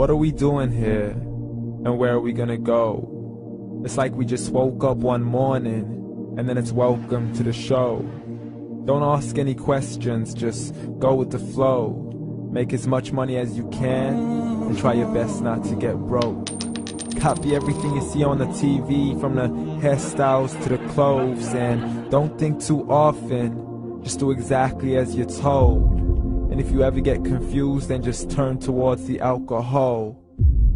What are we doing here? And where are we gonna go? It's like we just woke up one morning, and then it's welcome to the show. Don't ask any questions, just go with the flow. Make as much money as you can, and try your best not to get broke. Copy everything you see on the TV, from the hairstyles to the clothes, and don't think too often, just do exactly as you're told. And if you ever get confused, then just turn towards the alcohol.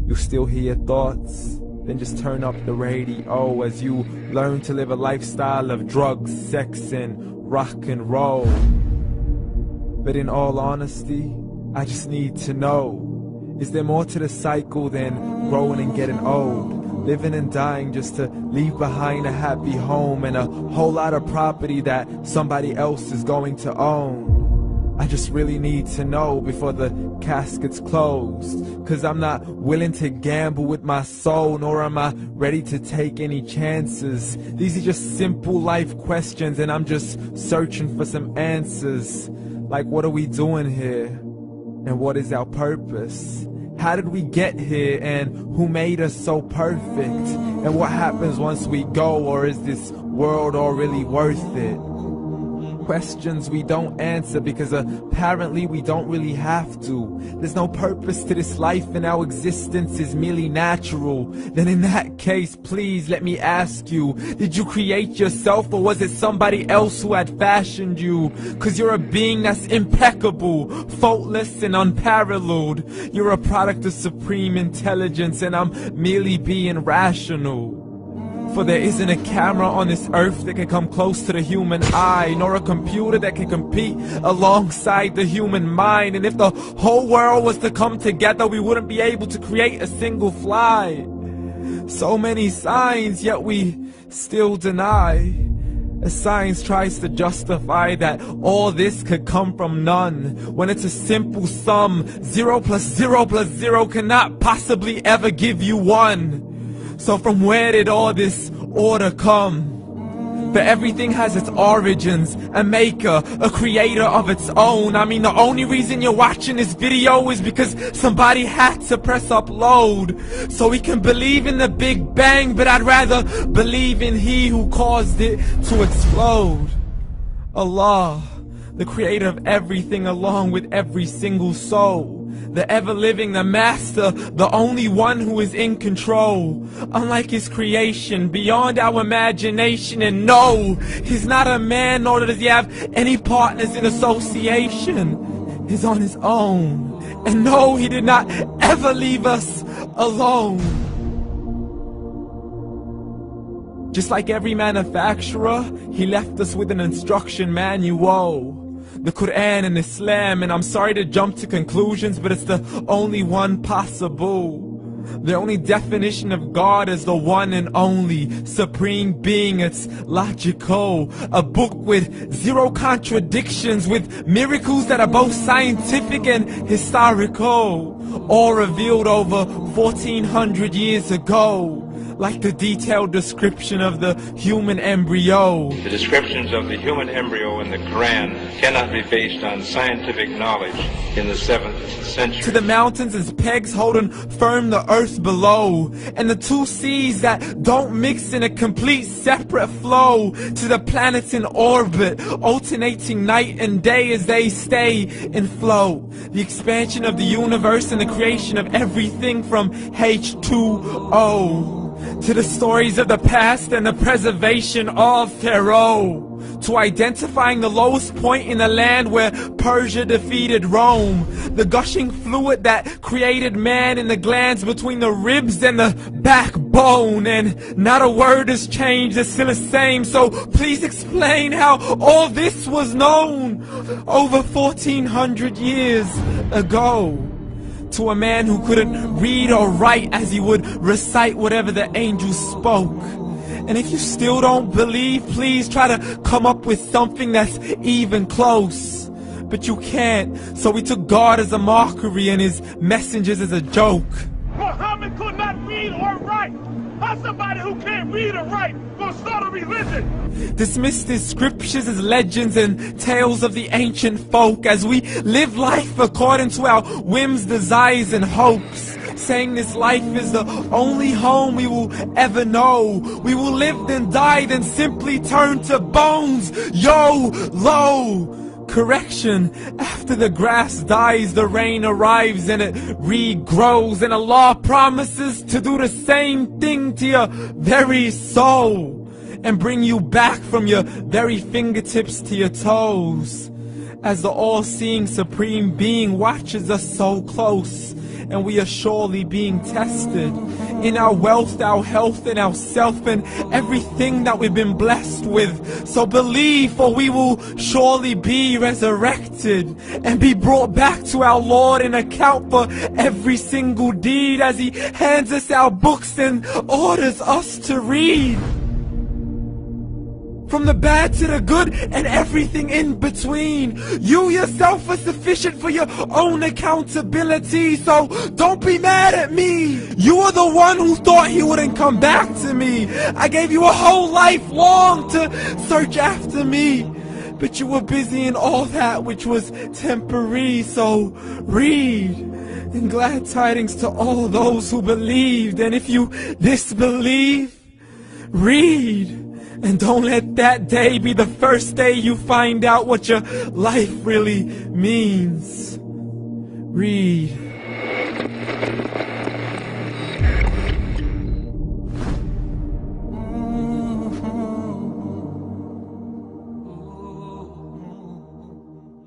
You still hear your thoughts? Then just turn up the radio as you learn to live a lifestyle of drugs, sex, and rock and roll. But in all honesty, I just need to know, is there more to the cycle than growing and getting old? Living and dying just to leave behind a happy home and a whole lot of property that somebody else is going to own. I just really need to know before the casket's closed, 'cause I'm not willing to gamble with my soul, nor am I ready to take any chances. These are just simple life questions, and I'm just searching for some answers. Like, what are we doing here? And what is our purpose? How did we get here, and who made us so perfect? And what happens once we go, or is this world all really worth it? Questions we don't answer because apparently we don't really have to. There's no purpose to this life and our existence is merely natural. Then in that case, please let me ask you, did you create yourself, or was it somebody else who had fashioned you? 'Cause you're a being that's impeccable, faultless and unparalleled. You're a product of supreme intelligence, and I'm merely being rational. For there isn't a camera on this earth that can come close to the human eye, nor a computer that can compete alongside the human mind. And if the whole world was to come together, we wouldn't be able to create a single fly. So many signs, yet we still deny. As science tries to justify that all this could come from none, when it's a simple sum. 0 plus 0 plus 0 cannot possibly ever give you 1. So from where did all this order come? For everything has its origins, a maker, a creator of its own. I mean, the only reason you're watching this video is because somebody had to press upload. So we can believe in the Big Bang, but I'd rather believe in He who caused it to explode. Allah, the creator of everything along with every single soul. The ever-living, the master, the only one who is in control. Unlike his creation, beyond our imagination. And no, he's not a man, nor does he have any partners in association. He's on his own. And no, he did not ever leave us alone. Just like every manufacturer, he left us with an instruction manual. The Quran and Islam, and I'm sorry to jump to conclusions, but it's the only one possible. The only definition of God is the one and only supreme being. It's logical, a book with 0 contradictions, with miracles that are both scientific and historical, all revealed over 1400 years ago. Like the detailed description of the human embryo. The descriptions of the human embryo in the Quran cannot be based on scientific knowledge in the 7th century. To the mountains as pegs holding firm the earth below, and the 2 seas that don't mix in a complete separate flow. To the planets in orbit, alternating night and day as they stay in flow. The expansion of the universe and the creation of everything from H2O. To the stories of the past and the preservation of Pharaoh. To identifying the lowest point in the land where Persia defeated Rome. The gushing fluid that created man in the glands between the ribs and the backbone. And not a word has changed, it's still the same. So please explain how all this was known over 1400 years ago. To a man who couldn't read or write, as he would recite whatever the angels spoke. And if you still don't believe, please try to come up with something that's even close. But you can't, so we took God as a mockery and his messengers as a joke. Muhammad could not read or write. How's somebody who can't read or write gonna start a religion? Dismissed his scriptures as legends and tales of the ancient folk, as we live life according to our whims, desires, and hopes. saying this life is the only home we will ever know. We will live then die, then simply turn to bones. YOLO! Correction, after the grass dies, the rain arrives and it regrows, and Allah promises to do the same thing to your very soul and bring you back from your very fingertips to your toes, as the all-seeing supreme being watches us so close, and we are surely being tested in our wealth, our health, and our self, and everything that we've been blessed with. So believe, for we will surely be resurrected and be brought back to our Lord and account for every single deed, as He hands us our books and orders us to read. From the bad to the good and everything in between. You yourself are sufficient for your own accountability, so don't be mad at me. You are the one who thought He wouldn't come back to me. I gave you a whole life long to search after me, but you were busy in all that which was temporary. So read, and glad tidings to all those who believed. And if you disbelieve, read. And don't let that day be the first day you find out what your life really means. Read.